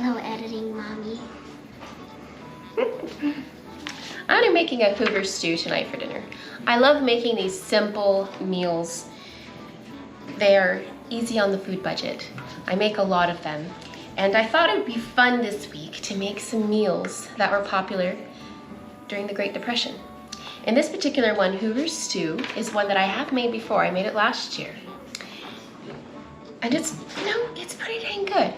Hello, editing mommy. I'm making a Hoover stew tonight for dinner. I love making these simple meals. They're easy on the food budget. I make a lot of them. And I thought it would be fun this week to make some meals that were popular during the Great Depression. And this particular one, Hoover stew, is one that I have made before. I made it last year. And it's, it's pretty dang good.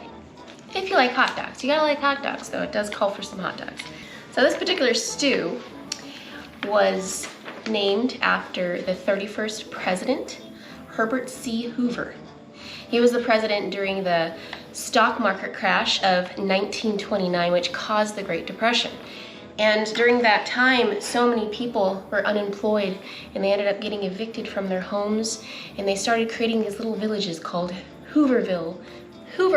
If you like hot dogs. You gotta like hot dogs, though. It does call for some hot dogs. So this particular stew was named after the 31st president, Herbert C. Hoover. He was the president during the stock market crash of 1929, which caused the Great Depression. And during that time, so many people were unemployed and they ended up getting evicted from their homes, and they started creating these little villages called Hoover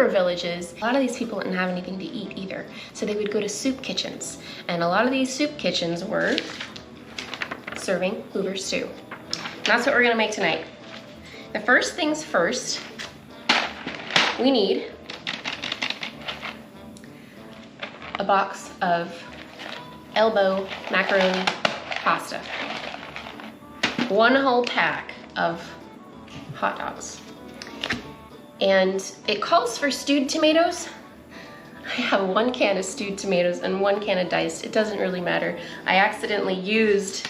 villages. A lot of these people didn't have anything to eat either, so they would go to soup kitchens. And a lot of these soup kitchens were serving Hoover stew. And that's what we're gonna make tonight. The first things first, we need a box of elbow macaroni pasta, 1 whole pack of hot dogs, and it calls for stewed tomatoes. I have 1 can of stewed tomatoes and 1 can of diced. It doesn't really matter. I accidentally used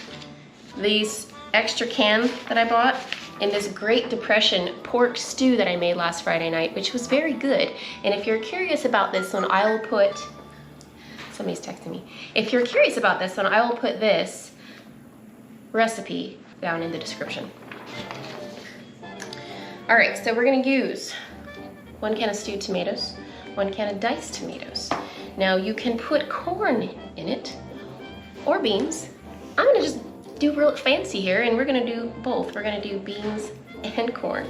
these extra can that I bought in this Great Depression pork stew that I made last Friday night, which was very good. And if you're curious about this one, I will put, somebody's texting me. If you're curious about this one, I will put this recipe down in the description. All right, so we're gonna use 1 can of stewed tomatoes, 1 can of diced tomatoes. Now you can put corn in it or beans. I'm gonna just do real fancy here, and we're gonna do both. We're gonna do beans and corn.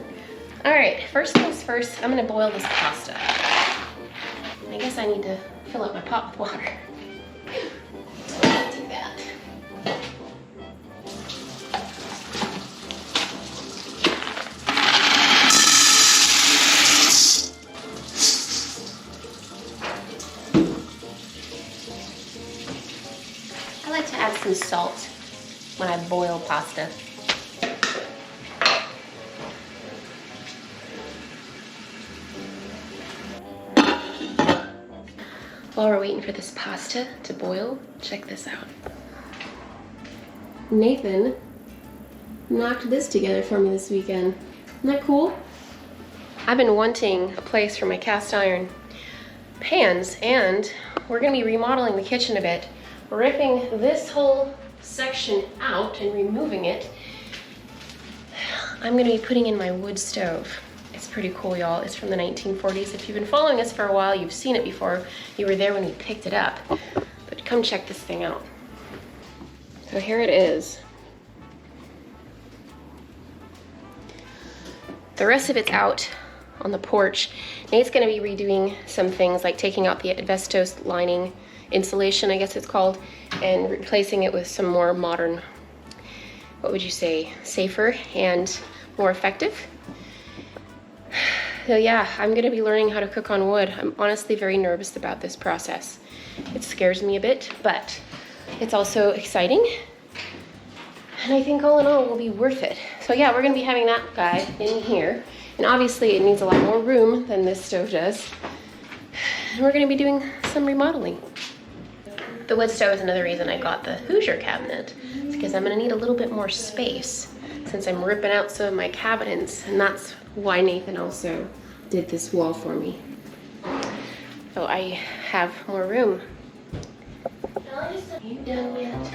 All right, first things first, I'm gonna boil this pasta. I guess I need to fill up my pot with water. So I'll do that. I like to add some salt when I boil pasta. While we're waiting for this pasta to boil, check this out. Nathan knocked this together for me this weekend. Isn't that cool? I've been wanting a place for my cast iron pans, and we're gonna be remodeling the kitchen a bit. We're ripping this whole section out and removing it. I'm gonna be putting in my wood stove. It's pretty cool, y'all. It's from the 1940s. If you've been following us for a while, you've seen it before. You were there when we picked it up. But come check this thing out. So here it is. The rest of it's out on the porch. Nate's gonna be redoing some things, like taking out the asbestos lining, insulation, I guess it's called, and replacing it with some more modern, what would you say, safer and more effective. So yeah, I'm gonna be learning how to cook on wood. I'm honestly very nervous about this process. It scares me a bit, but it's also exciting. And I think all in all, it will be worth it. So yeah, we're gonna be having that guy in here. And obviously it needs a lot more room than this stove does. And we're gonna be doing some remodeling. The wood stove is another reason I got the Hoover cabinet. It's because I'm gonna need a little bit more space since I'm ripping out some of my cabinets, and that's why Nathan also did this wall for me. So I have more room. Are you done yet?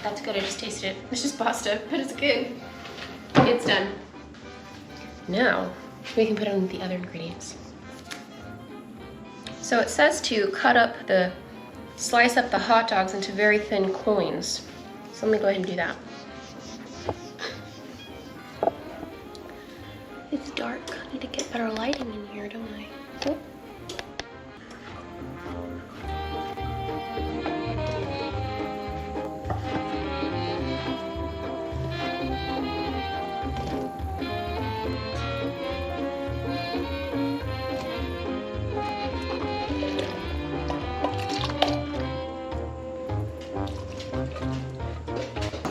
That's good, I just tasted it. It's just pasta, but it's good. It's done. Now, we can put on the other ingredients. So it says to slice up the hot dogs into very thin cloins. So let me go ahead and do that. It's dark. I need to get better lighting in here, don't I? Oh.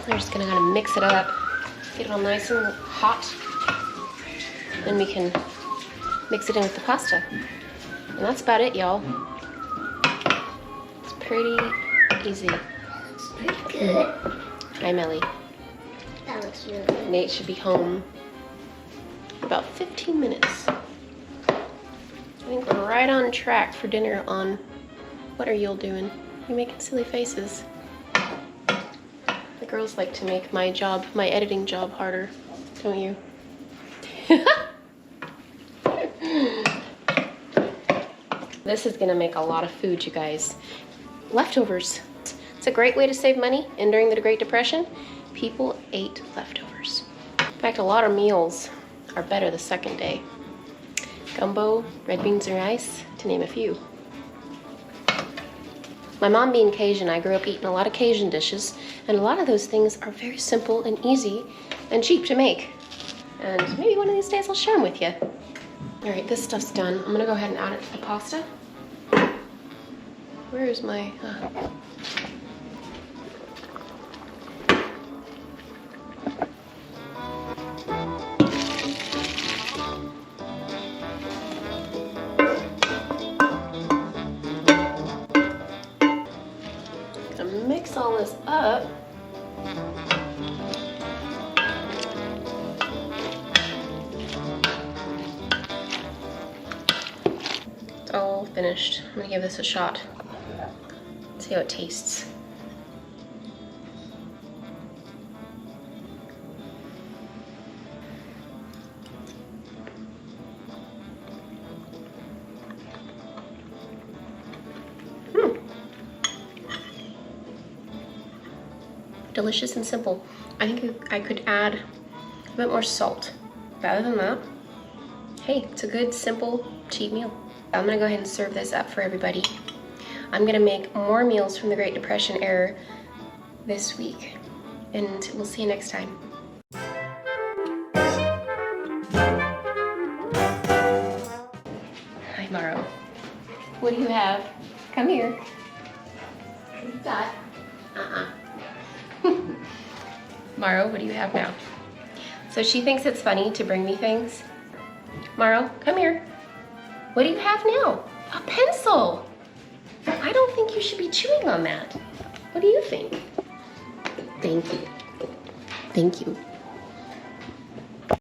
We're just gonna kind of mix it up, get it all nice and hot. Then we can mix it in with the pasta. And that's about it, y'all. It's pretty easy. Looks pretty good. Hi, Melly. That looks really good. Nate should be home in about 15 minutes. I think we're right on track for dinner on... What are you all doing? You're making silly faces. The girls like to make my editing job harder, don't you? This is gonna make a lot of food, you guys. Leftovers. It's a great way to save money, and during the Great Depression, people ate leftovers. In fact, a lot of meals are better the second day. Gumbo, red beans and rice, to name a few. My mom being Cajun, I grew up eating a lot of Cajun dishes, and a lot of those things are very simple and easy and cheap to make. And maybe one of these days I'll share them with you. All right, this stuff's done. I'm gonna go ahead and add it to the pasta. Where is my... Gonna mix all this up. It's all finished. I'm gonna give this a shot. See how it tastes. Delicious and simple. I think I could add a bit more salt. But other than that, hey, it's a good, simple, cheap meal. I'm gonna go ahead and serve this up for everybody. I'm gonna make more meals from the Great Depression era this week, and we'll see you next time. Hi, Morrow. What do you have? Come here. What do you got? Morrow, what do you have now? So she thinks it's funny to bring me things. Morrow, come here. What do you have now? A pencil. I don't think you should be chewing on that. What do you think? Thank you. Thank you.